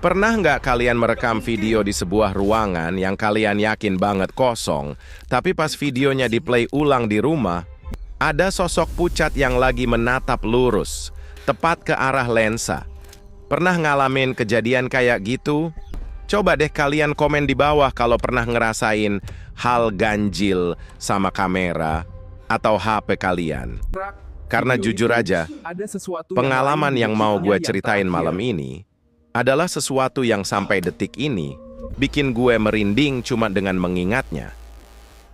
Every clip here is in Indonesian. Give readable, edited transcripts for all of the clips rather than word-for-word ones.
Pernah nggak kalian merekam video di sebuah ruangan yang kalian yakin banget kosong, tapi pas videonya di-play ulang di rumah, ada sosok pucat yang lagi menatap lurus, tepat ke arah lensa? Pernah ngalamin kejadian kayak gitu? Coba deh kalian komen di bawah kalau pernah ngerasain hal ganjil sama kamera atau HP kalian. Karena jujur aja, pengalaman yang mau gue ceritain malam ini adalah sesuatu yang sampai detik ini bikin gue merinding cuma dengan mengingatnya.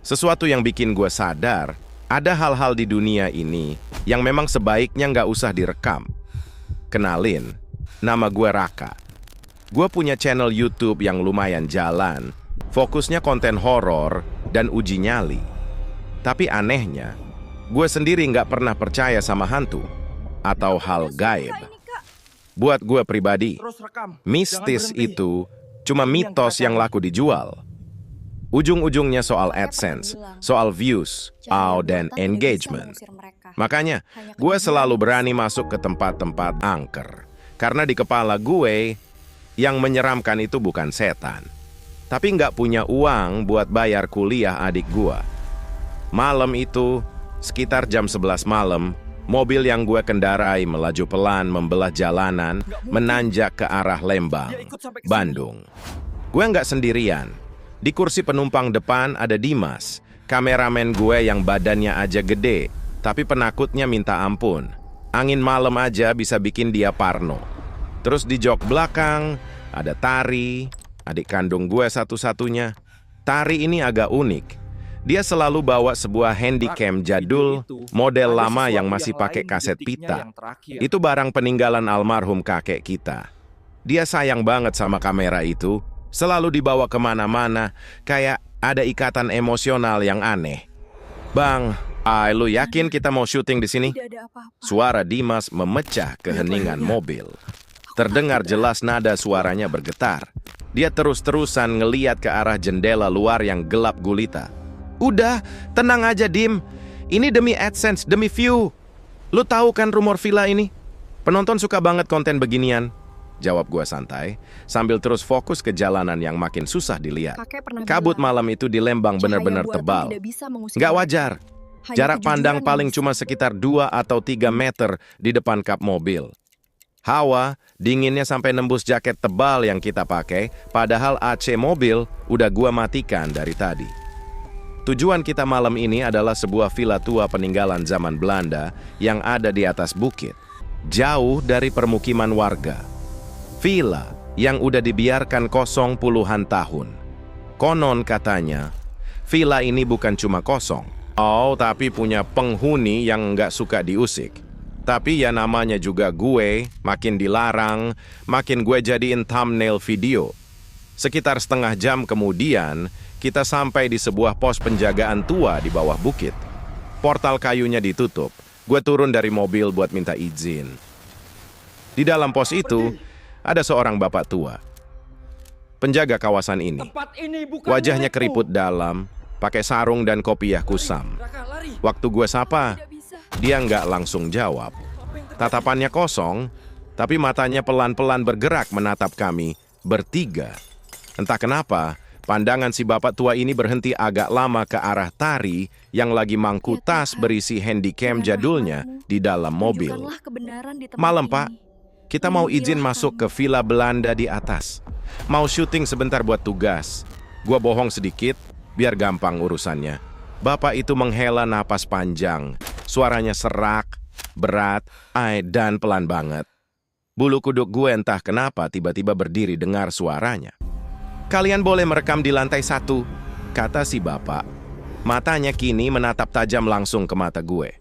Sesuatu yang bikin gue sadar, ada hal-hal di dunia ini yang memang sebaiknya nggak usah direkam. Kenalin, nama gue Raka. Gue punya channel YouTube yang lumayan jalan, fokusnya konten horor dan uji nyali. Tapi anehnya, gue sendiri nggak pernah percaya sama hantu atau hal gaib. Buat gue pribadi, mistis itu cuma mitos yang laku dijual. Ujung-ujungnya soal AdSense, soal views, dan engagement. Makanya, gue selalu berani masuk ke tempat-tempat angker. Karena di kepala gue, yang menyeramkan itu bukan setan. Tapi nggak punya uang buat bayar kuliah adik gue. Malam itu, sekitar jam 11 malam, mobil yang gue kendarai melaju pelan membelah jalanan, menanjak ke arah Lembang, Bandung. Gue nggak sendirian. Di kursi penumpang depan ada Dimas, kameramen gue yang badannya aja gede, tapi penakutnya minta ampun. Angin malam aja bisa bikin dia parno. Terus di jok belakang, ada Tari, adik kandung gue satu-satunya. Tari ini agak unik. Dia selalu bawa sebuah handycam jadul, model lama yang masih pakai kaset pita. Itu barang peninggalan almarhum kakek kita. Dia sayang banget sama kamera itu, selalu dibawa kemana-mana, kayak ada ikatan emosional yang aneh. Bang, lu yakin kita mau syuting di sini? Suara Dimas memecah keheningan mobil. Terdengar jelas nada suaranya bergetar. Dia terus-terusan ngeliat ke arah jendela luar yang gelap gulita. Udah, tenang aja Dim. Ini demi AdSense, demi view. Lu tahu kan rumor villa ini? Penonton suka banget konten beginian. Jawab gua santai, sambil terus fokus ke jalanan yang makin susah dilihat. Kabut malam itu di Lembang benar-benar tebal. Nggak wajar. Jarak pandang paling cuma sekitar 2 atau 3 meter di depan kap mobil. Hawa, dinginnya sampai nembus jaket tebal yang kita pakai, padahal AC mobil udah gua matikan dari tadi. Tujuan kita malam ini adalah sebuah villa tua peninggalan zaman Belanda yang ada di atas bukit, jauh dari permukiman warga. Villa yang udah dibiarkan kosong puluhan tahun. Konon katanya, villa ini bukan cuma kosong, tapi punya penghuni yang nggak suka diusik. Tapi ya namanya juga gue, makin dilarang, makin gue jadiin thumbnail video. Sekitar setengah jam kemudian, kita sampai di sebuah pos penjagaan tua di bawah bukit. Portal kayunya ditutup. Gue turun dari mobil buat minta izin. Di dalam pos itu, ada seorang bapak tua. Penjaga kawasan ini. Wajahnya keriput dalam, pakai sarung dan kopiah kusam. Waktu gue sapa, dia nggak langsung jawab. Tatapannya kosong, tapi matanya pelan-pelan bergerak menatap kami bertiga. Entah kenapa, pandangan si bapak tua ini berhenti agak lama ke arah Tari yang lagi mangku tas berisi handycam jadulnya di dalam mobil. Malam, Pak. Kita mau izin masuk ke villa Belanda di atas. Mau syuting sebentar buat tugas. Gua bohong sedikit, biar gampang urusannya. Bapak itu menghela napas panjang. Suaranya serak, berat, dan pelan banget. Bulu kuduk gue entah kenapa tiba-tiba berdiri dengar suaranya. Kalian boleh merekam di lantai 1, kata si bapak. Matanya kini menatap tajam langsung ke mata gue.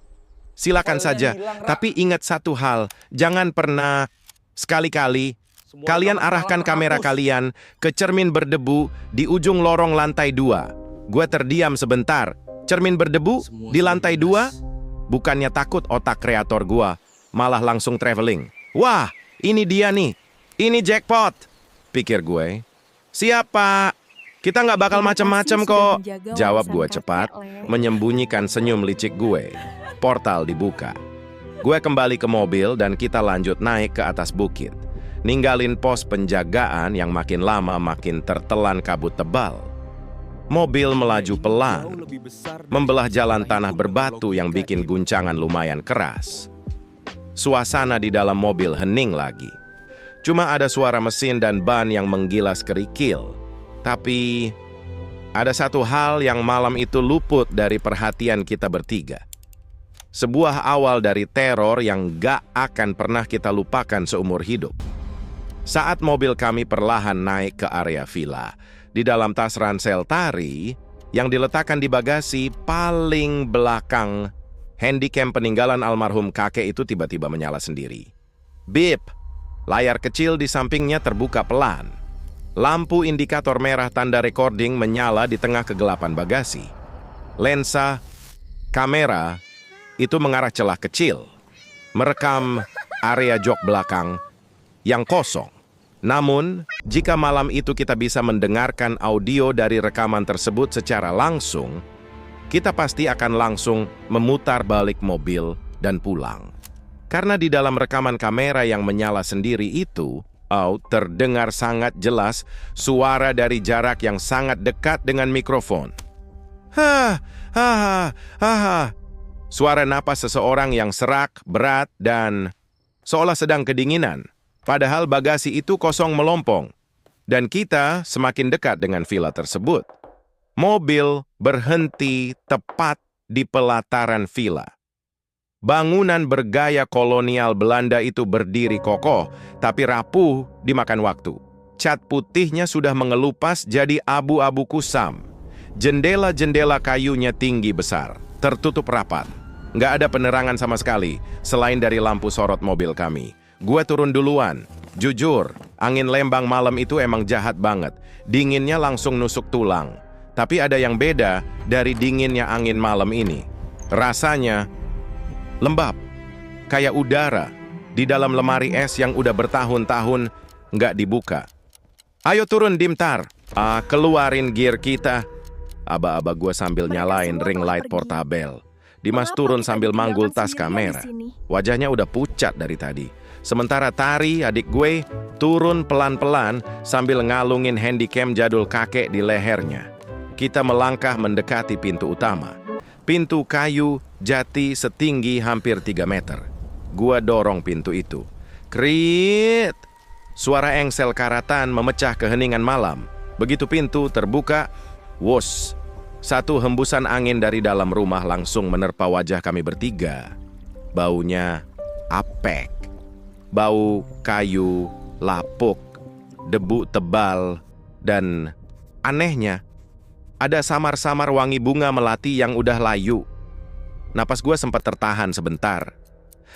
Silakan saja, tapi ingat satu hal, jangan pernah, sekali-kali, kalian arahkan kamera kalian ke cermin berdebu di ujung lorong lantai 2. Gue terdiam sebentar. Cermin berdebu di lantai 2? Bukannya takut otak kreator gue, malah langsung traveling. Wah, ini dia nih. Ini jackpot, pikir gue. Siapa? Kita nggak bakal macem-macem kok. Jawab gue cepat, menyembunyikan senyum licik gue. Portal dibuka. Gue kembali ke mobil dan kita lanjut naik ke atas bukit. ninggalin pos penjagaan yang makin lama makin tertelan kabut tebal. Mobil melaju pelan, membelah jalan tanah berbatu yang bikin guncangan lumayan keras. Suasana di dalam mobil hening lagi. Cuma ada suara mesin dan ban yang menggilas kerikil. Tapi ada satu hal yang malam itu luput dari perhatian kita bertiga. Sebuah awal dari teror yang gak akan pernah kita lupakan seumur hidup. Saat mobil kami perlahan naik ke area villa, di dalam tas ransel Tari yang diletakkan di bagasi paling belakang, handycam peninggalan almarhum kakek itu tiba-tiba menyala sendiri. Bip! Layar kecil di sampingnya terbuka pelan. Lampu indikator merah tanda recording menyala di tengah kegelapan bagasi. Lensa kamera itu mengarah celah kecil, merekam area jok belakang yang kosong. Namun, jika malam itu kita bisa mendengarkan audio dari rekaman tersebut secara langsung, kita pasti akan langsung memutar balik mobil dan pulang. Karena di dalam rekaman kamera yang menyala sendiri itu, terdengar sangat jelas suara dari jarak yang sangat dekat dengan mikrofon. Suara napas seseorang yang serak, berat, dan seolah sedang kedinginan. Padahal bagasi itu kosong melompong, dan kita semakin dekat dengan villa tersebut. Mobil berhenti tepat di pelataran villa. Bangunan bergaya kolonial Belanda itu berdiri kokoh, tapi rapuh dimakan waktu. Cat putihnya sudah mengelupas jadi abu-abu kusam. Jendela-jendela kayunya tinggi besar, tertutup rapat. Nggak ada penerangan sama sekali, selain dari lampu sorot mobil kami. Gue turun duluan. Jujur, angin Lembang malam itu emang jahat banget. Dinginnya langsung nusuk tulang. Tapi ada yang beda dari dinginnya angin malam ini. Rasanya lembab, kayak udara di dalam lemari es yang udah bertahun-tahun nggak dibuka. Ayo turun, Dimtar. Keluarin gear kita. Aba-aba gue sambil nyalain ring light portabel. Dimas turun sambil manggul tas kamera. Wajahnya udah pucat dari tadi. Sementara Tari, adik gue, turun pelan-pelan sambil ngalungin handycam jadul kakek di lehernya. Kita melangkah mendekati pintu utama. Pintu kayu jati setinggi hampir 3 meter. Gua dorong pintu itu. Krit! Suara engsel karatan memecah keheningan malam. Begitu pintu terbuka, wos! Satu hembusan angin dari dalam rumah langsung menerpa wajah kami bertiga. Baunya apek. Bau kayu, lapuk, debu tebal, dan anehnya, ada samar-samar wangi bunga melati yang udah layu. Napas gue sempat tertahan sebentar.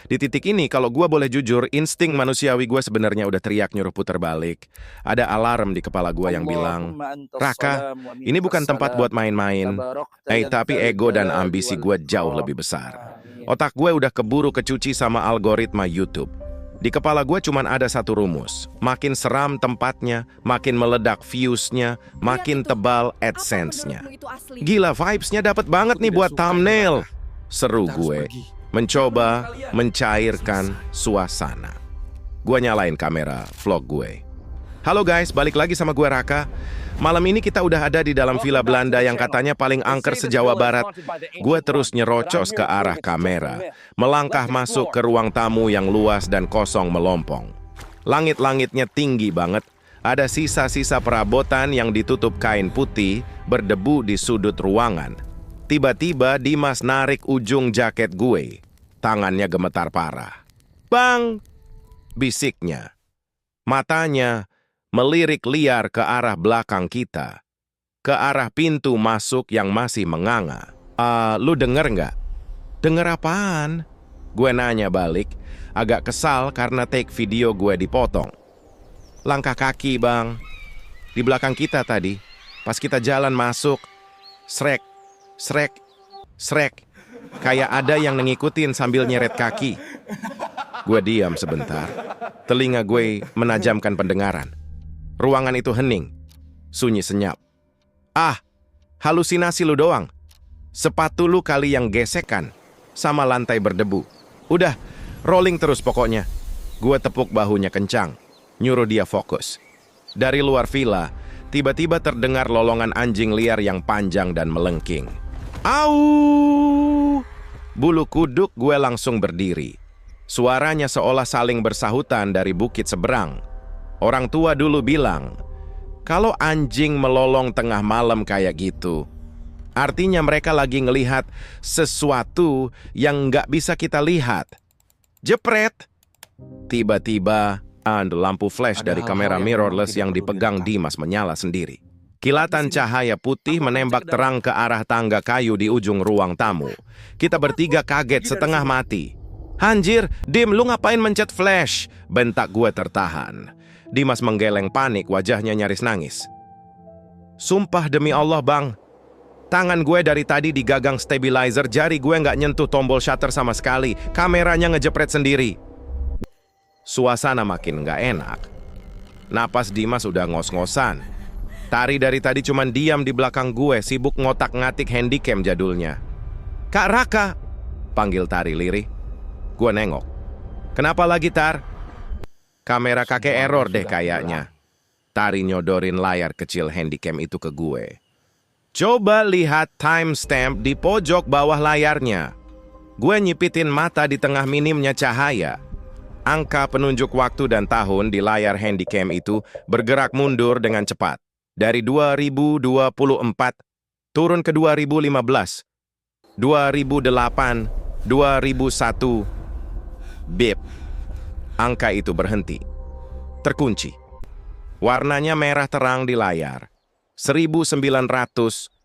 Di titik ini, kalau gue boleh jujur, insting manusiawi gue sebenarnya udah teriak nyuruh putar balik. Ada alarm di kepala gue yang bilang, Raka, ini bukan tempat buat main-main. Tapi ego dan ambisi gue jauh lebih besar. Otak gue udah keburu kecuci sama algoritma YouTube. Di kepala gue cuman ada satu rumus. Makin seram tempatnya, makin meledak views-nya, makin tebal AdSense-nya. Gila, vibes-nya dapet banget nih buat thumbnail. Seru gue, mencoba mencairkan suasana. Gue nyalain kamera vlog gue. Halo guys, balik lagi sama gue Raka. Malam ini kita udah ada di dalam villa Belanda yang katanya paling angker se-Jawa Barat. Gue terus nyerocos ke arah kamera, melangkah masuk ke ruang tamu yang luas dan kosong melompong. Langit-langitnya tinggi banget, ada sisa-sisa perabotan yang ditutup kain putih berdebu di sudut ruangan. Tiba-tiba Dimas narik ujung jaket gue. Tangannya gemetar parah. Bang! Bisiknya. Matanya melirik liar ke arah belakang kita, ke arah pintu masuk yang masih menganga. Lu denger nggak? Denger apaan? Gue nanya balik, agak kesal karena take video gue dipotong. Langkah kaki, Bang. Di belakang kita tadi, pas kita jalan masuk, srek, srek, srek. Kayak ada yang ngikutin sambil nyeret kaki. Gue diam sebentar. Telinga gue menajamkan pendengaran. Ruangan itu hening, sunyi senyap. Halusinasi lu doang. Sepatu lu kali yang gesekan, sama lantai berdebu. Udah, rolling terus pokoknya. Gue tepuk bahunya kencang. nyuruh dia fokus. Dari luar villa, tiba-tiba terdengar lolongan anjing liar yang panjang dan melengking. Au! Bulu kuduk gue langsung berdiri. Suaranya seolah saling bersahutan dari bukit seberang. Orang tua dulu bilang, kalau anjing melolong tengah malam kayak gitu, artinya mereka lagi ngelihat sesuatu yang nggak bisa kita lihat. Jepret! Tiba-tiba, lampu flash dari kamera mirrorless yang dipegang Dimas menyala sendiri. Kilatan cahaya putih menembak terang ke arah tangga kayu di ujung ruang tamu. Kita bertiga kaget setengah mati. Anjir, Dim, lu ngapain mencet flash? Bentak gue tertahan. Dimas menggeleng panik, wajahnya nyaris nangis. Sumpah demi Allah, Bang. Tangan gue dari tadi digagang stabilizer, jari gue nggak nyentuh tombol shutter sama sekali. Kameranya ngejepret sendiri. Suasana makin nggak enak. Napas Dimas udah ngos-ngosan. Tari dari tadi cuman diam di belakang gue, sibuk ngotak-ngatik handycam jadulnya. Kak Raka, panggil Tari lirih. Gue nengok. Kenapa lagi, Tar? Kamera kakek error deh kayaknya. Tari nyodorin layar kecil handycam itu ke gue. Coba lihat timestamp di pojok bawah layarnya. Gue nyipitin mata di tengah minimnya cahaya. Angka penunjuk waktu dan tahun di layar handycam itu bergerak mundur dengan cepat. Dari 2024 turun ke 2015, 2008, 2001. Bip. Angka itu berhenti. Terkunci. Warnanya merah terang di layar. 1998.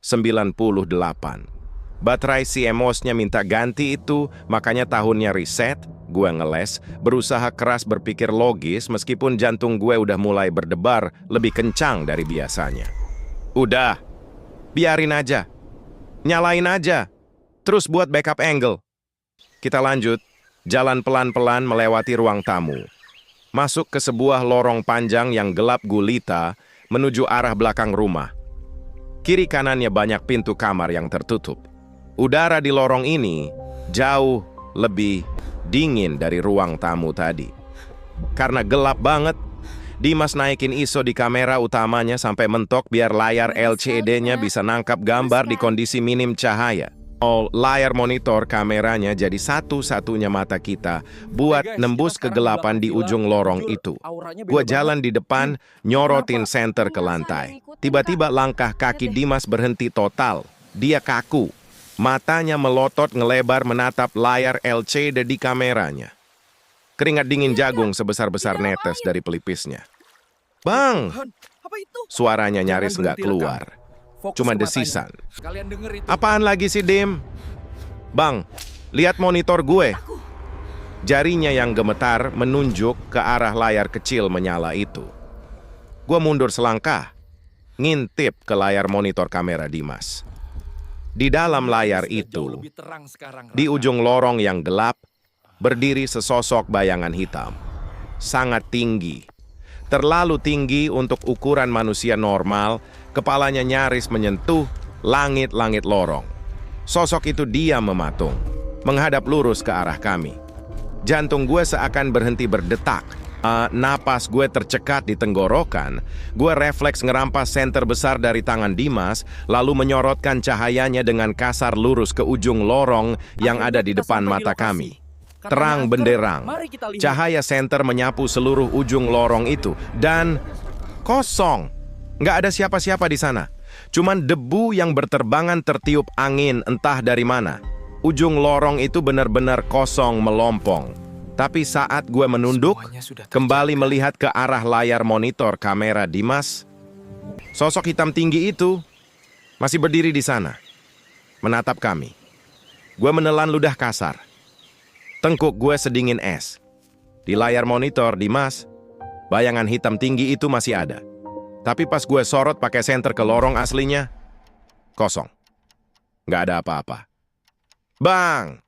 Baterai CMOS-nya minta ganti itu, makanya tahunnya reset. Gue ngeles, berusaha keras berpikir logis meskipun jantung gue udah mulai berdebar lebih kencang dari biasanya. Udah, biarin aja. Nyalain aja. Terus buat backup angle. Kita lanjut, jalan pelan-pelan melewati ruang tamu. Masuk ke sebuah lorong panjang yang gelap gulita menuju arah belakang rumah. Kiri kanannya banyak pintu kamar yang tertutup. Udara di lorong ini jauh lebih dingin dari ruang tamu tadi. Karena gelap banget, Dimas naikin ISO di kamera utamanya sampai mentok biar layar LCD-nya bisa nangkap gambar di kondisi minim cahaya. Layar monitor kameranya jadi satu-satunya mata kita buat nembus kegelapan di ujung lorong itu. Gua jalan di depan, nyorotin senter ke lantai. Tiba-tiba langkah kaki Dimas berhenti total. Dia kaku. Matanya melotot ngelebar menatap layar LCD di kameranya. Keringat dingin jagung sebesar-besar netes dari pelipisnya. Bang! Suaranya nyaris nggak keluar. Cuma desisan. Apaan lagi sih, Dim? Bang, lihat monitor gue. Jarinya yang gemetar menunjuk ke arah layar kecil menyala itu. Gue mundur selangkah, ngintip ke layar monitor kamera Dimas. Di dalam layar itu, di ujung lorong yang gelap, berdiri sesosok bayangan hitam. Sangat tinggi. Terlalu tinggi untuk ukuran manusia normal, kepalanya nyaris menyentuh langit-langit lorong. Sosok itu diam mematung, menghadap lurus ke arah kami. Jantung gue seakan berhenti berdetak. Napas gue tercekat di tenggorokan. Gue refleks ngerampas senter besar dari tangan Dimas, lalu menyorotkan cahayanya dengan kasar lurus ke ujung lorong yang ada di depan mata kami. Terang benderang, cahaya senter menyapu seluruh ujung lorong itu, dan kosong. Nggak ada siapa-siapa di sana. Cuman debu yang berterbangan tertiup angin entah dari mana. Ujung lorong itu benar-benar kosong melompong. Tapi saat gue menunduk, kembali melihat ke arah layar monitor kamera Dimas, sosok hitam tinggi itu masih berdiri di sana, menatap kami. Gue menelan ludah kasar. Tengkuk gue sedingin es. Di layar monitor Dimas, bayangan hitam tinggi itu masih ada. Tapi pas gue sorot pakai senter ke lorong aslinya, kosong. Nggak ada apa-apa. Bang!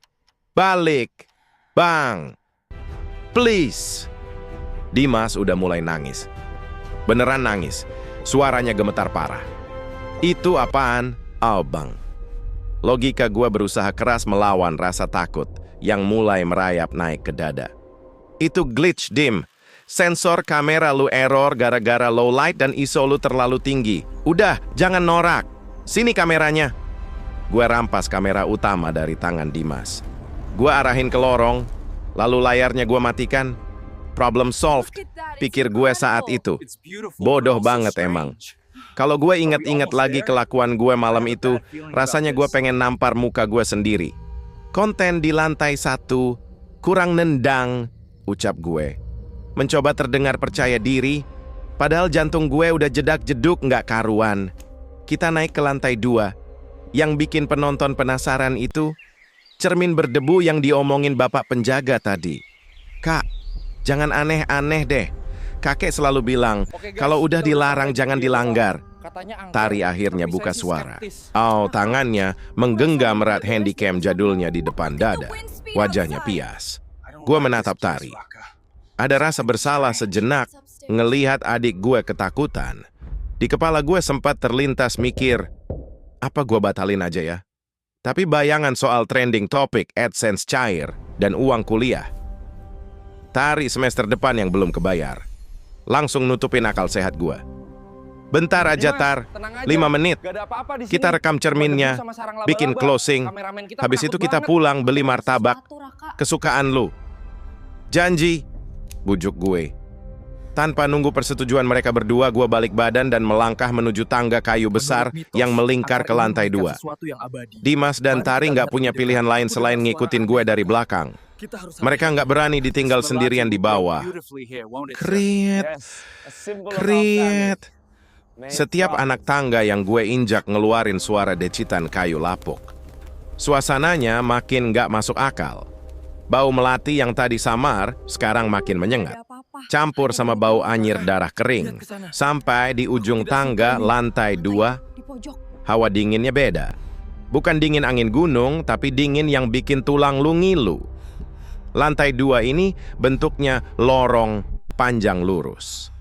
Balik! Bang! Please! Dimas udah mulai nangis. Beneran nangis. Suaranya gemetar parah. Itu apaan? Oh, Bang. Logika gue berusaha keras melawan rasa takut yang mulai merayap naik ke dada. Itu glitch, Dim. Sensor kamera lu error gara-gara low light dan ISO lu terlalu tinggi. Udah, jangan norak. Sini kameranya. Gue rampas kamera utama dari tangan Dimas. Gue arahin ke lorong, lalu layarnya gue matikan. Problem solved, pikir gue saat itu. Bodoh banget emang. Kalau gue inget-inget lagi kelakuan gue malam itu, rasanya gue pengen nampar muka gue sendiri. Konten di lantai 1, kurang nendang, ucap gue. Mencoba terdengar percaya diri, padahal jantung gue udah jedak-jeduk nggak karuan. Kita naik ke lantai 2. Yang bikin penonton penasaran itu, cermin berdebu yang diomongin bapak penjaga tadi. Kak, jangan aneh-aneh deh. Kakek selalu bilang, kalau udah dilarang jangan dilanggar. Tari akhirnya buka suara. Tangannya menggenggam erat handycam jadulnya di depan dada. Wajahnya pias. Gue menatap Tari. Ada rasa bersalah sejenak ngelihat adik gue ketakutan. Di kepala gue sempat terlintas mikir, apa gue batalin aja ya? Tapi bayangan soal trending topik AdSense cair dan uang kuliah. Tari semester depan yang belum kebayar. Langsung nutupin akal sehat gue. Bentar aja Tar, 5 menit. Kita rekam cerminnya, bikin closing. Habis itu kita pulang beli martabak kesukaan lu. Janji, bujuk gue. Tanpa nunggu persetujuan mereka berdua, gue balik badan dan melangkah menuju tangga kayu besar yang melingkar ke lantai 2. Dimas dan Tari nggak punya pilihan lain selain ngikutin gue dari belakang. Mereka nggak berani ditinggal sendirian di bawah. Kriet. Setiap anak tangga yang gue injak ngeluarin suara decitan kayu lapuk. Suasananya makin nggak masuk akal. Bau melati yang tadi samar, sekarang makin menyengat. Campur sama bau anyir darah kering. Sampai di ujung tangga lantai 2, hawa dinginnya beda. Bukan dingin angin gunung, tapi dingin yang bikin tulang lu ngilu. Lantai 2 ini bentuknya lorong panjang lurus.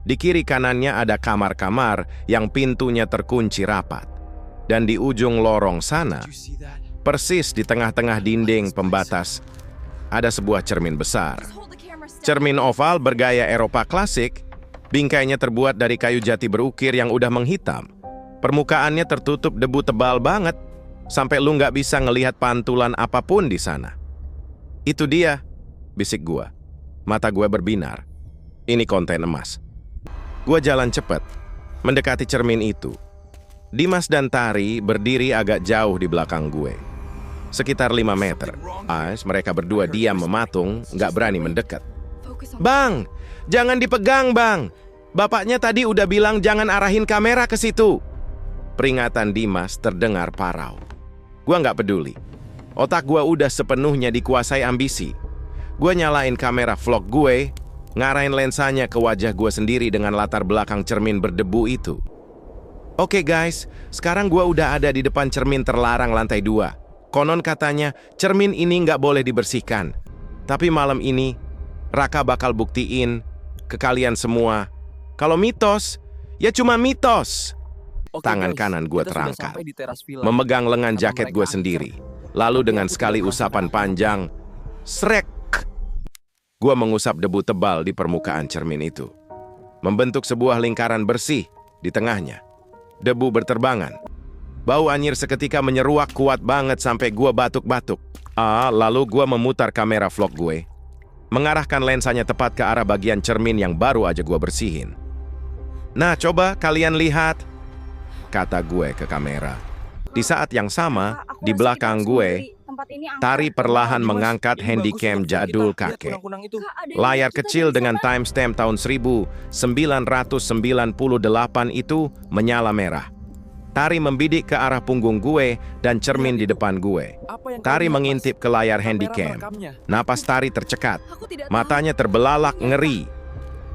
Di kiri kanannya ada kamar-kamar yang pintunya terkunci rapat. Dan di ujung lorong sana, persis di tengah-tengah dinding pembatas, ada sebuah cermin besar. Cermin oval bergaya Eropa klasik, bingkainya terbuat dari kayu jati berukir yang udah menghitam. Permukaannya tertutup debu tebal banget, sampai lu nggak bisa ngelihat pantulan apapun di sana. Itu dia, bisik gua. Mata gua berbinar. Ini konten emas. Gua jalan cepat, mendekati cermin itu. Dimas dan Tari berdiri agak jauh di belakang gue. Sekitar 5 meter. Mereka berdua diam mematung, nggak berani mendekat. Bang, jangan dipegang bang. Bapaknya tadi udah bilang jangan arahin kamera ke situ. Peringatan Dimas terdengar parau. Gua nggak peduli. Otak gue udah sepenuhnya dikuasai ambisi. Gue nyalain kamera vlog gue, ngarahin lensanya ke wajah gue sendiri dengan latar belakang cermin berdebu itu. Oke guys, sekarang gue udah ada di depan cermin terlarang lantai 2. Konon katanya, cermin ini nggak boleh dibersihkan. Tapi malam ini, Raka bakal buktiin ke kalian semua, kalau mitos, ya cuma mitos. Tangan kanan gue terangkat, memegang lengan jaket gue sendiri. Lalu dengan sekali usapan panjang, srek, gue mengusap debu tebal di permukaan cermin itu. Membentuk sebuah lingkaran bersih di tengahnya. Debu berterbangan. Bau anyir seketika menyeruak kuat banget sampai gue batuk-batuk. Lalu gue memutar kamera vlog gue, mengarahkan lensanya tepat ke arah bagian cermin yang baru aja gue bersihin. Nah, coba kalian lihat, kata gue ke kamera. Di saat yang sama, di belakang gue, Tari perlahan mengangkat handycam jadul kakek. Layar kecil dengan timestamp tahun 1998 itu menyala merah. Tari membidik ke arah punggung gue dan cermin di depan gue. Tari mengintip ke layar handycam. Napas Tari tercekat. Matanya terbelalak ngeri.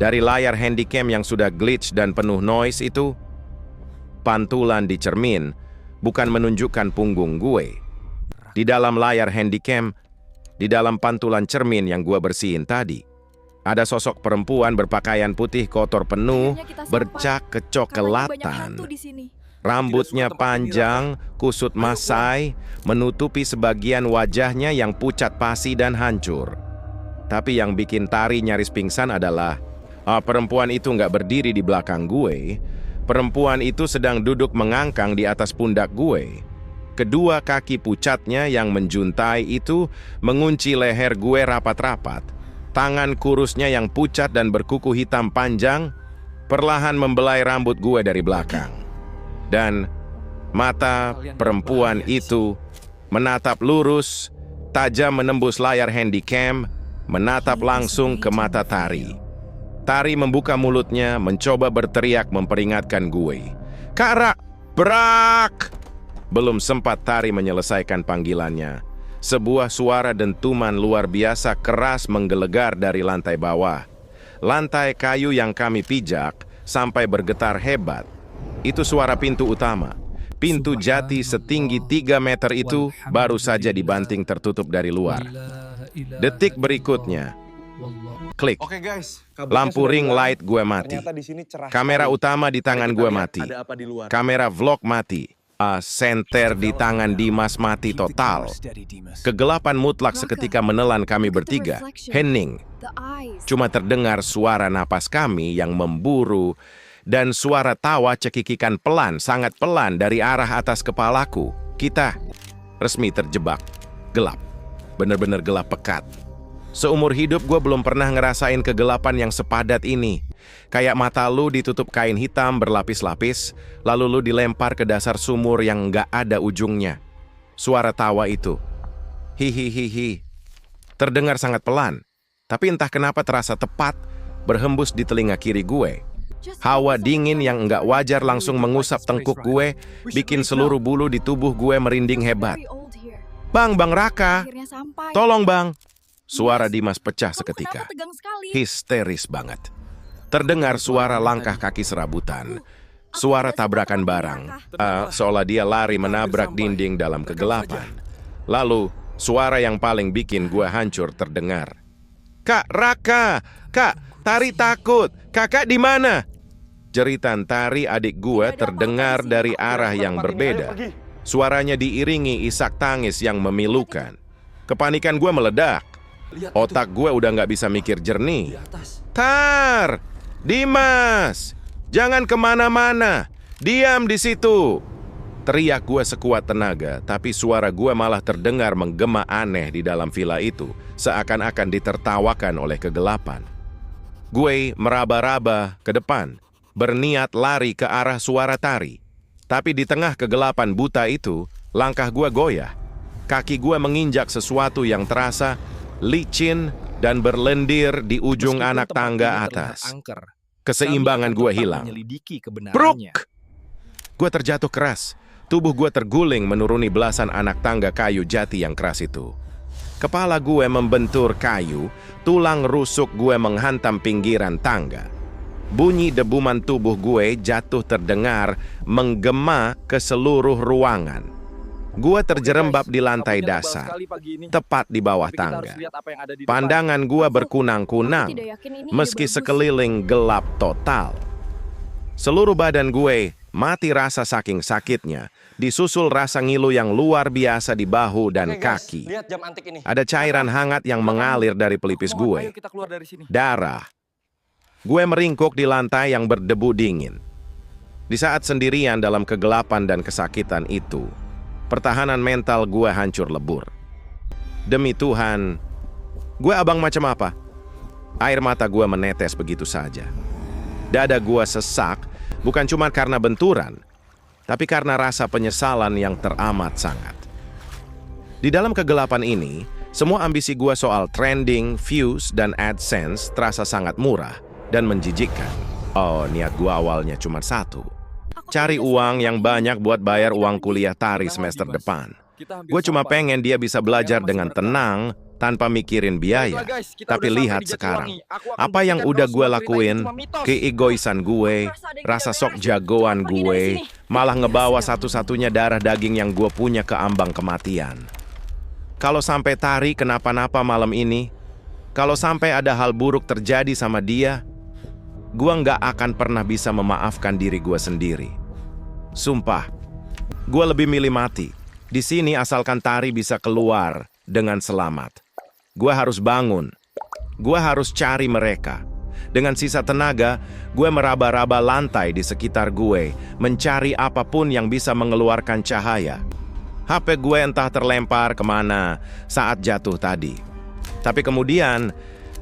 Dari layar handycam yang sudah glitch dan penuh noise itu, pantulan di cermin bukan menunjukkan punggung gue. Di dalam layar handycam, di dalam pantulan cermin yang gue bersihin tadi, ada sosok perempuan berpakaian putih kotor penuh, bercak kecoklatan. Rambutnya panjang, kusut masai, menutupi sebagian wajahnya yang pucat pasi dan hancur. Tapi yang bikin Tari nyaris pingsan adalah perempuan itu nggak berdiri di belakang gue. Perempuan itu sedang duduk mengangkang di atas pundak gue. Kedua kaki pucatnya yang menjuntai itu mengunci leher gue rapat-rapat. Tangan kurusnya yang pucat dan berkuku hitam panjang perlahan membelai rambut gue dari belakang. Dan mata perempuan itu menatap lurus, tajam menembus layar handycam, menatap langsung ke mata Tari. Tari membuka mulutnya, mencoba berteriak memperingatkan gue. "Kara, brak!" Belum sempat Tari menyelesaikan panggilannya, sebuah suara dentuman luar biasa keras menggelegar dari lantai bawah. Lantai kayu yang kami pijak sampai bergetar hebat. Itu suara pintu utama. Pintu jati setinggi 3 meter itu baru saja dibanting tertutup dari luar. Detik berikutnya, klik. Oke guys, Lampu ring light gue mati. Kamera utama di tangan gue mati. Kamera vlog mati. Senter di tangan Dimas mati total. Kegelapan mutlak seketika menelan kami bertiga. Hening. Cuma terdengar suara napas kami yang memburu dan suara tawa cekikikan pelan, sangat pelan dari arah atas kepalaku. Kita resmi terjebak. Gelap. Bener-bener gelap pekat. Seumur hidup gue belum pernah ngerasain kegelapan yang sepadat ini. Kayak mata lu ditutup kain hitam berlapis-lapis, lalu lu dilempar ke dasar sumur yang nggak ada ujungnya. Suara tawa itu, hihihihi, terdengar sangat pelan, tapi entah kenapa terasa tepat berhembus di telinga kiri gue. Hawa dingin yang nggak wajar langsung mengusap tengkuk gue, bikin seluruh bulu di tubuh gue merinding hebat. Bang Raka, tolong bang. Suara Dimas pecah seketika. Histeris banget. Terdengar suara langkah kaki serabutan. Suara tabrakan barang. Seolah dia lari menabrak dinding dalam kegelapan. Lalu, suara yang paling bikin gue hancur terdengar. "Kak Raka! Kak, Tari takut! Kakak di mana?" Jeritan Tari adik gue terdengar dari arah yang berbeda. Suaranya diiringi isak tangis yang memilukan. Kepanikan gue meledak. Otak gue udah nggak bisa mikir jernih. "Tar! Dimas! Jangan kemana-mana! Diam di situ!" Teriak gue sekuat tenaga, tapi suara gue malah terdengar menggema aneh di dalam villa itu, seakan-akan ditertawakan oleh kegelapan. Gue meraba-raba ke depan, berniat lari ke arah suara Tari. Tapi di tengah kegelapan buta itu, langkah gue goyah. Kaki gue menginjak sesuatu yang terasa licin dan berlendir di ujung anak tangga atas. Keseimbangan gue hilang. Bruk! Gue terjatuh keras. Tubuh gue terguling menuruni belasan anak tangga kayu jati yang keras itu. Kepala gue membentur kayu, tulang rusuk gue menghantam pinggiran tangga. Bunyi debuman tubuh gue jatuh terdengar menggema ke seluruh ruangan. Gue terjerembab di lantai dasar, tepat di bawah tangga. Pandangan gue berkunang-kunang, meski sekeliling gelap total. Seluruh badan gue mati rasa saking sakitnya, disusul rasa ngilu yang luar biasa di bahu dan kaki. Ada cairan hangat yang mengalir dari pelipis gue. Darah. Gue meringkuk di lantai yang berdebu dingin. Di saat sendirian dalam kegelapan dan kesakitan itu, pertahanan mental gue hancur lebur. Demi Tuhan, gue abang macam apa? Air mata gue menetes begitu saja. Dada gue sesak, bukan cuma karena benturan, tapi karena rasa penyesalan yang teramat sangat. Di dalam kegelapan ini, semua ambisi gue soal trending, views, dan AdSense terasa sangat murah dan menjijikkan. Oh, niat gue awalnya cuma satu. Cari uang yang banyak buat bayar uang kuliah Tari semester depan. Gue cuma pengen dia bisa belajar dengan tenang, tanpa mikirin biaya. Tapi lihat sekarang, apa yang udah gue lakuin, keegoisan gue, rasa sok jagoan gue, malah ngebawa satu-satunya darah daging yang gue punya ke ambang kematian. Kalau sampai Tari kenapa-napa malam ini, kalau sampai ada hal buruk terjadi sama dia, gue nggak akan pernah bisa memaafkan diri gue sendiri. Sumpah, gue lebih milih mati. Di sini asalkan Tari bisa keluar dengan selamat. Gue harus bangun. Gue harus cari mereka. Dengan sisa tenaga, gue meraba-raba lantai di sekitar gue, mencari apapun yang bisa mengeluarkan cahaya. HP gue entah terlempar kemana saat jatuh tadi. Tapi kemudian,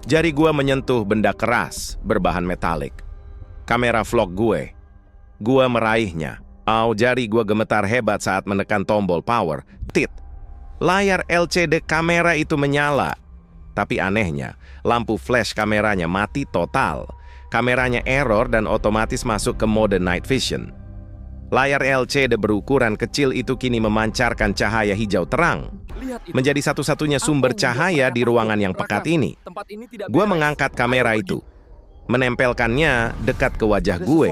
jari gue menyentuh benda keras berbahan metalik. Kamera vlog gue. Gue meraihnya. Jari gue gemetar hebat saat menekan tombol power. Tit. Layar LCD kamera itu menyala. Tapi anehnya, lampu flash kameranya mati total. Kameranya error dan otomatis masuk ke mode night vision. Layar LCD berukuran kecil itu kini memancarkan cahaya hijau terang. Menjadi satu-satunya sumber cahaya di ruangan yang pekat ini. Gue mengangkat kamera itu, menempelkannya dekat ke wajah gue.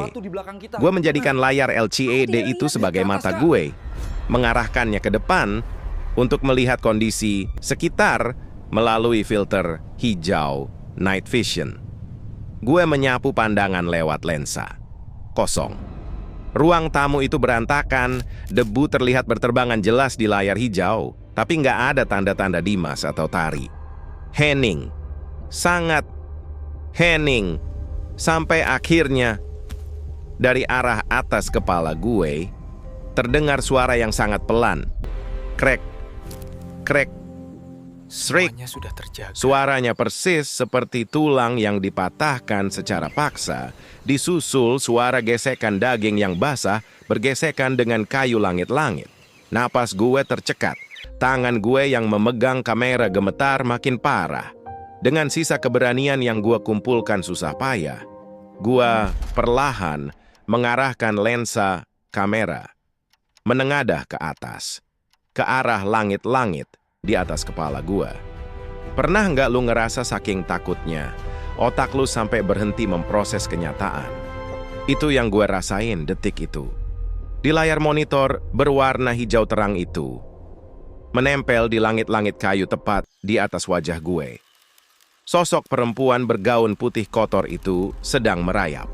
Gue menjadikan layar LCD itu sebagai mata gue, mengarahkannya ke depan untuk melihat kondisi sekitar melalui filter hijau night vision. Gue menyapu pandangan lewat lensa. Kosong. Ruang tamu itu berantakan, debu terlihat berterbangan jelas di layar hijau, tapi nggak ada tanda-tanda Dimas atau Tari. Hening. Sangat hening. Sampai akhirnya, dari arah atas kepala gue, terdengar suara yang sangat pelan. Krek, krek, shriek. Suaranya persis seperti tulang yang dipatahkan secara paksa, disusul suara gesekan daging yang basah bergesekan dengan kayu langit-langit. Napas gue tercekat, tangan gue yang memegang kamera gemetar makin parah. Dengan sisa keberanian yang gue kumpulkan susah payah, gue perlahan mengarahkan lensa kamera, menengadah ke atas, ke arah langit-langit di atas kepala gua. Pernah nggak lu ngerasa saking takutnya, otak lu sampai berhenti memproses kenyataan? Itu yang gua rasain detik itu. Di layar monitor berwarna hijau terang itu, menempel di langit-langit kayu tepat di atas wajah gue. Sosok perempuan bergaun putih kotor itu sedang merayap.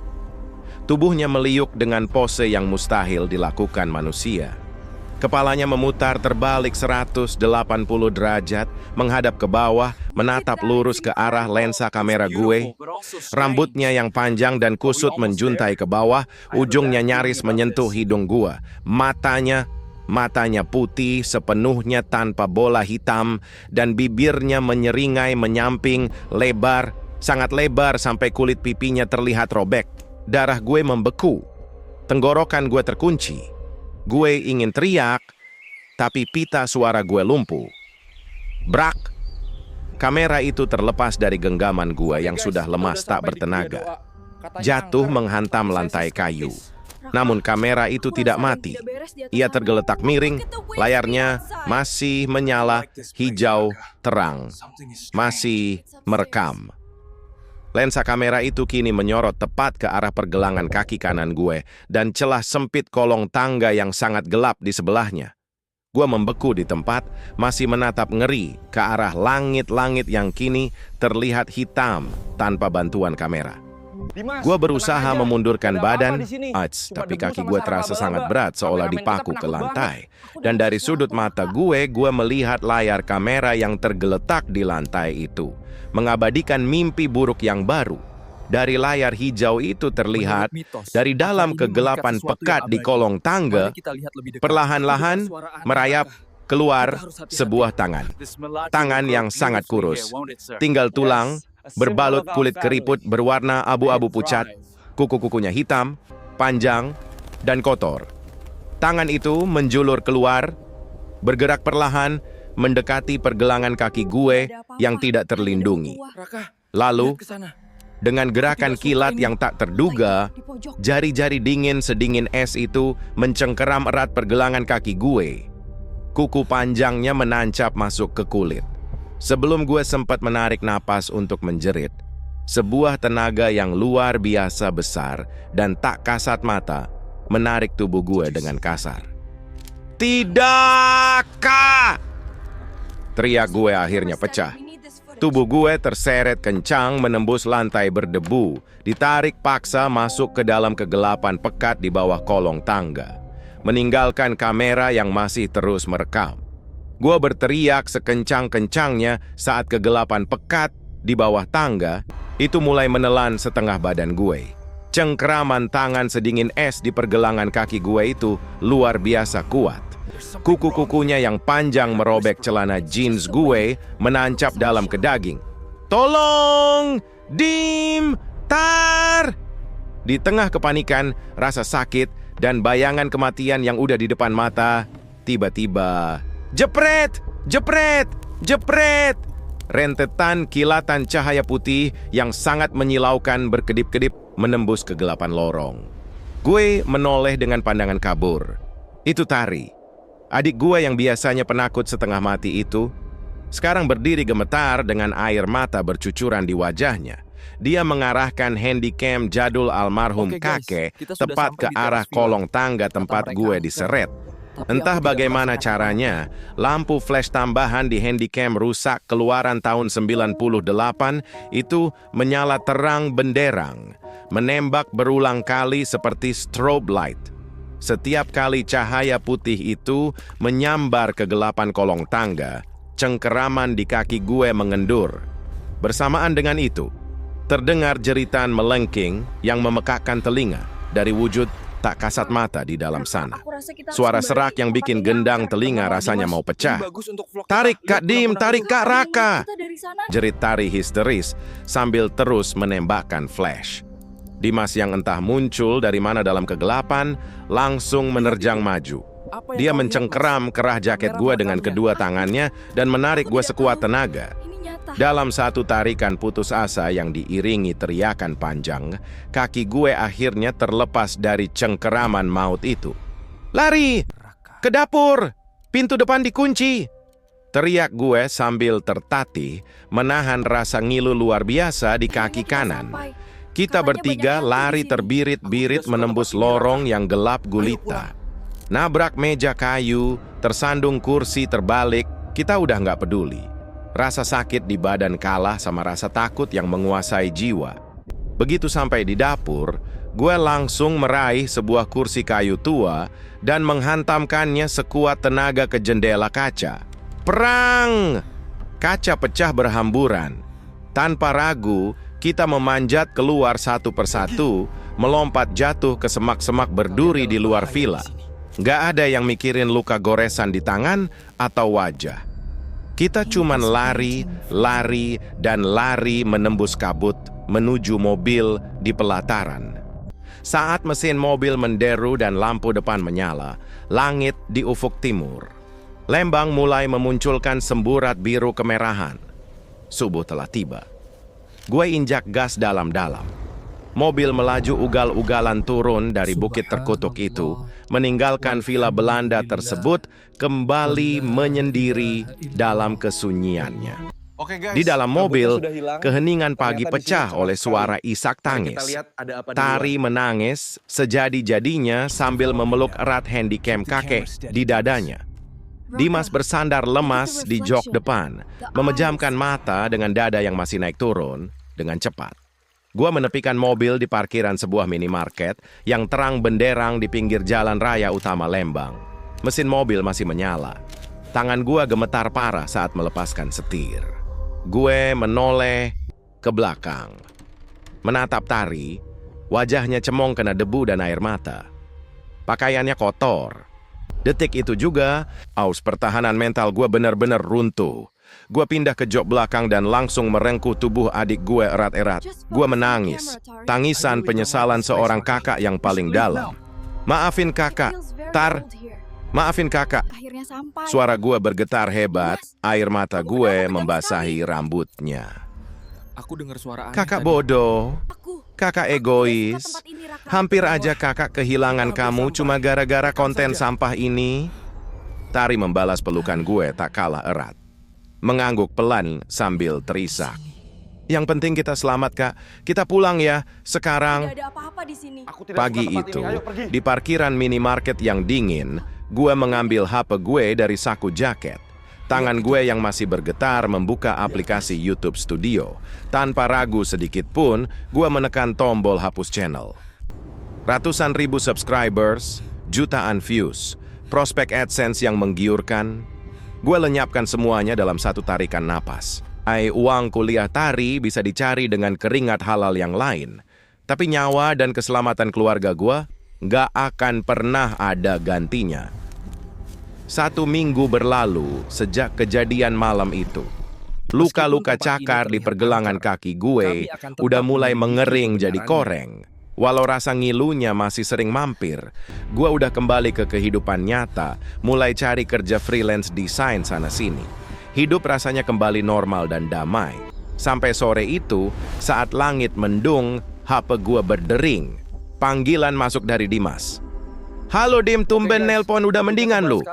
Tubuhnya meliuk dengan pose yang mustahil dilakukan manusia. Kepalanya memutar terbalik 180 derajat, menghadap ke bawah, menatap lurus ke arah lensa kamera gue. Rambutnya yang panjang dan kusut menjuntai ke bawah, ujungnya nyaris menyentuh hidung gue. Matanya putih sepenuhnya tanpa bola hitam, dan bibirnya menyeringai menyamping, lebar, sangat lebar sampai kulit pipinya terlihat robek. Darah gue membeku, tenggorokan gue terkunci. Gue ingin teriak, tapi pita suara gue lumpuh. Brak! Kamera itu terlepas dari genggaman gue yang sudah lemas tak bertenaga. Jatuh menghantam lantai kayu. Namun kamera itu tidak mati. Ia tergeletak miring, layarnya masih menyala hijau terang. Masih merekam. Lensa kamera itu kini menyorot tepat ke arah pergelangan kaki kanan gue dan celah sempit kolong tangga yang sangat gelap di sebelahnya. Gue membeku di tempat, masih menatap ngeri ke arah langit-langit yang kini terlihat hitam tanpa bantuan kamera. Gue berusaha memundurkan badan, tapi kaki gue terasa sangat berat seolah dipaku ke lantai. Dan dari sudut mata gue melihat layar kamera yang tergeletak di lantai itu, mengabadikan mimpi buruk yang baru. Dari layar hijau itu terlihat, dari dalam kegelapan pekat di kolong tangga, perlahan-lahan merayap keluar sebuah tangan. Tangan yang sangat kurus, tinggal tulang, berbalut kulit keriput berwarna abu-abu pucat, kuku-kukunya hitam, panjang, dan kotor. Tangan itu menjulur keluar, bergerak perlahan, mendekati pergelangan kaki gue yang tidak terlindungi. Lalu, dengan gerakan kilat yang tak terduga, jari-jari dingin sedingin es itu mencengkeram erat pergelangan kaki gue. Kuku panjangnya menancap masuk ke kulit. Sebelum gue sempat menarik napas untuk menjerit, sebuah tenaga yang luar biasa besar dan tak kasat mata menarik tubuh gue dengan kasar. "Tidakkah?" Teriak gue akhirnya pecah. Tubuh gue terseret kencang menembus lantai berdebu, ditarik paksa masuk ke dalam kegelapan pekat di bawah kolong tangga, meninggalkan kamera yang masih terus merekam. Gue berteriak sekencang-kencangnya saat kegelapan pekat di bawah tangga, itu mulai menelan setengah badan gue. Cengkeraman tangan sedingin es di pergelangan kaki gue itu luar biasa kuat. Kuku-kukunya yang panjang merobek celana jeans gue menancap dalam ke daging. Tolong! Dim! Tar! Di tengah kepanikan, rasa sakit, dan bayangan kematian yang udah di depan mata, tiba-tiba, jepret! Jepret! Jepret! Rentetan kilatan cahaya putih yang sangat menyilaukan berkedip-kedip menembus kegelapan lorong. Gue menoleh dengan pandangan kabur. Itu Tari. Adik gue yang biasanya penakut setengah mati itu, sekarang berdiri gemetar dengan air mata bercucuran di wajahnya. Dia mengarahkan handycam jadul almarhum kakek tepat ke arah kolong tangga tempat gue diseret. Entah bagaimana caranya, lampu flash tambahan di handycam rusak keluaran tahun 98 itu menyala terang benderang, menembak berulang kali seperti strobe light. Setiap kali cahaya putih itu menyambar kegelapan kolong tangga, cengkeraman di kaki gue mengendur. Bersamaan dengan itu, terdengar jeritan melengking yang memekakkan telinga dari wujud tak kasat mata di dalam sana. Suara serak yang bikin gendang telinga rasanya mau pecah. Tarik Kak Dim, tarik Kak Raka! Jerit Tari histeris sambil terus menembakkan flash. Dimas yang entah muncul dari mana dalam kegelapan langsung menerjang maju. Dia mencengkeram kerah jaket gue dengan kedua tangannya dan menarik gue sekuat tenaga. Dalam satu tarikan putus asa yang diiringi teriakan panjang, kaki gue akhirnya terlepas dari cengkeraman maut itu. Lari! Ke dapur! Pintu depan dikunci! Teriak gue sambil tertatih, menahan rasa ngilu luar biasa di kaki kanan. Kita bertiga lari terbirit-birit menembus lorong yang gelap gulita. Nabrak meja kayu, tersandung kursi terbalik, kita udah nggak peduli. Rasa sakit di badan kalah sama rasa takut yang menguasai jiwa. Begitu sampai di dapur, gue langsung meraih sebuah kursi kayu tua dan menghantamkannya sekuat tenaga ke jendela kaca. Perang! Kaca pecah berhamburan. Tanpa ragu, kita memanjat keluar satu persatu, melompat jatuh ke semak-semak berduri di luar villa. Gak ada yang mikirin luka goresan di tangan atau wajah. Kita cuman lari, dan lari menembus kabut menuju mobil di pelataran. Saat mesin mobil menderu dan lampu depan menyala, langit di ufuk timur. Lembang mulai memunculkan semburat biru kemerahan. Subuh telah tiba. Gue injak gas dalam-dalam. Mobil melaju ugal-ugalan turun dari bukit terkutuk itu, meninggalkan villa Belanda tersebut kembali menyendiri dalam kesunyiannya. Di dalam mobil, keheningan pagi pecah oleh suara isak tangis. Tari menangis sejadi-jadinya sambil memeluk erat handycam kakek di dadanya. Dimas bersandar lemas di jok depan, memejamkan mata dengan dada yang masih naik turun dengan cepat. Gua menepikan mobil di parkiran sebuah minimarket yang terang benderang di pinggir jalan raya utama Lembang. Mesin mobil masih menyala. Tangan gua gemetar parah saat melepaskan setir. Gue menoleh ke belakang. Menatap Tari, wajahnya cemong kena debu dan air mata. Pakaiannya kotor. Detik itu juga, aus pertahanan mental gue benar-benar runtuh. Gue pindah ke jok belakang dan langsung merengkuh tubuh adik gue erat-erat. Gue menangis, tangisan penyesalan seorang kakak yang paling dalam. Maafin kakak, Tar, maafin kakak. Suara gue bergetar hebat, air mata gue membasahi rambutnya. Kakak bodoh, kakak egois. Hampir aja kakak kehilangan kamu cuma gara-gara konten sampah ini. Tari membalas pelukan gue tak kalah erat. Mengangguk pelan sambil terisak. Yang penting kita selamat, Kak. Kita pulang ya, sekarang. Tidak ada apa-apa di sini. Pagi itu, di parkiran minimarket yang dingin, gue mengambil HP gue dari saku jaket. Tangan gue yang masih bergetar membuka aplikasi YouTube Studio. Tanpa ragu sedikit pun, gue menekan tombol hapus channel. Ratusan ribu subscribers, jutaan views, prospek AdSense yang menggiurkan. Gue lenyapkan semuanya dalam satu tarikan napas. Uang kuliah tari bisa dicari dengan keringat halal yang lain. Tapi nyawa dan keselamatan keluarga gua nggak akan pernah ada gantinya. 1 minggu berlalu sejak kejadian malam itu. Luka-luka cakar di pergelangan kaki gue udah mulai mengering jadi koreng. Walau rasa ngilunya masih sering mampir, gue udah kembali ke kehidupan nyata, mulai cari kerja freelance desain sana-sini. Hidup rasanya kembali normal dan damai. Sampai sore itu, saat langit mendung, HP gue berdering. Panggilan masuk dari Dimas. "Halo Dim, tumben nelpon udah mendingan lu?"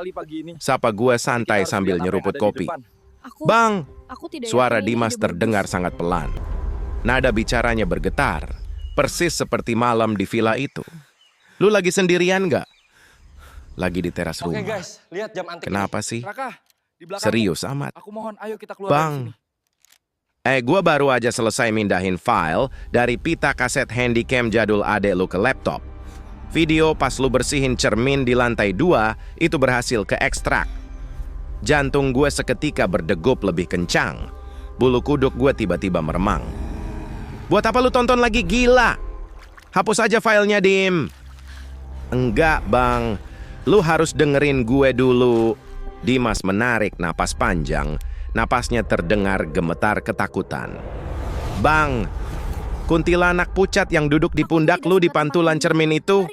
Sapa gue santai sambil nyeruput kopi. "Bang," suara Dimas terdengar sangat pelan. Nada bicaranya bergetar. Persis seperti malam di villa itu. "Lu lagi sendirian nggak?" "Lagi di teras rumah." Oke guys, lihat jam antik. "Kenapa sih?" Raka, di belakang Serius nih. amat. Aku mohon, ayo kita keluar "Bang, dari sini. gua baru aja selesai mindahin file dari pita kaset handycam jadul adek lu ke laptop. Video pas lu bersihin cermin di lantai 2 itu berhasil keekstrak. Jantung gue seketika berdegup lebih kencang. Bulu kuduk gue tiba-tiba meremang. "Buat apa lu tonton lagi, gila? Hapus aja filenya, Dim." "Enggak, Bang. Lu harus dengerin gue dulu." Dimas menarik napas panjang. Napasnya terdengar gemetar ketakutan. "Bang, kuntilanak pucat yang duduk di pundak lu di pantulan cermin itu,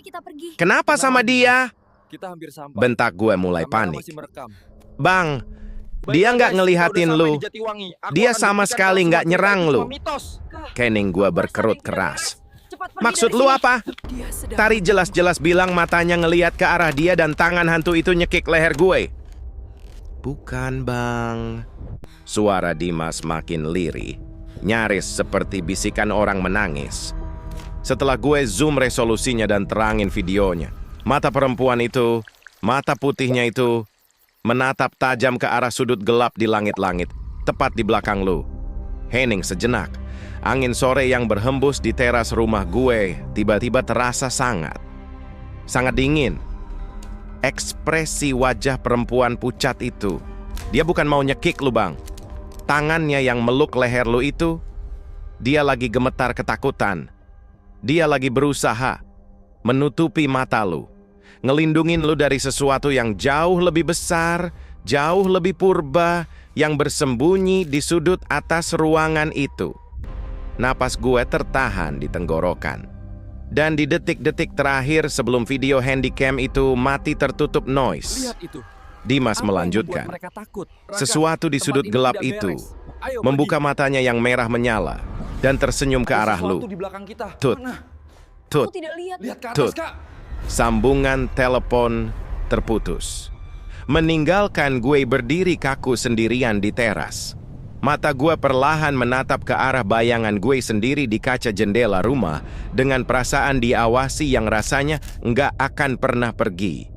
kenapa sama dia?" Kita hampir sampai. Bentak gue mulai Kamera panik. masih merekam. "Bang, Baiklah, dia nggak guys, ngelihatin kita udah lu. sampai di Jatiwangi. Aku Dia akan sama buktikan sekali kalau nggak semua nyerang cerita lu." itu mitos. Kening gue berkerut keras. "Maksud lu apa? Tari jelas-jelas bilang matanya ngeliat ke arah dia dan tangan hantu itu nyekik leher gue." "Bukan, Bang." Suara Dimas makin lirih, nyaris seperti bisikan orang menangis. Setelah gue zoom resolusinya dan terangin videonya, mata perempuan itu, mata putihnya itu, menatap tajam ke arah sudut gelap di langit-langit, tepat di belakang lu. Hening sejenak. Angin sore yang berhembus di teras rumah gue tiba-tiba terasa sangat dingin. Ekspresi wajah perempuan pucat itu, dia bukan mau nyekik lu, Bang. Tangannya yang meluk leher lu itu, dia lagi gemetar ketakutan. Dia lagi berusaha menutupi mata lu, ngelindungin lu dari sesuatu yang jauh lebih besar, jauh lebih purba, yang bersembunyi di sudut atas ruangan itu. Napas gue tertahan di tenggorokan. Dan di detik-detik terakhir sebelum video handycam itu mati tertutup noise, Lihat itu. Dimas Apa yang melanjutkan. membuat mereka takut? Raka, Sesuatu di tempat sudut ini gelap tidak itu beres. Ayo membuka pergi. matanya yang merah menyala dan tersenyum ke Ada arah sesuatu lu. di belakang kita. Tut. Mana? Tut, Aku tidak lihat. Lihat ke atas, Tut. Kak. sambungan telepon terputus. Meninggalkan gue berdiri kaku sendirian di teras. Mata gue perlahan menatap ke arah bayangan gue sendiri di kaca jendela rumah dengan perasaan diawasi yang rasanya nggak akan pernah pergi.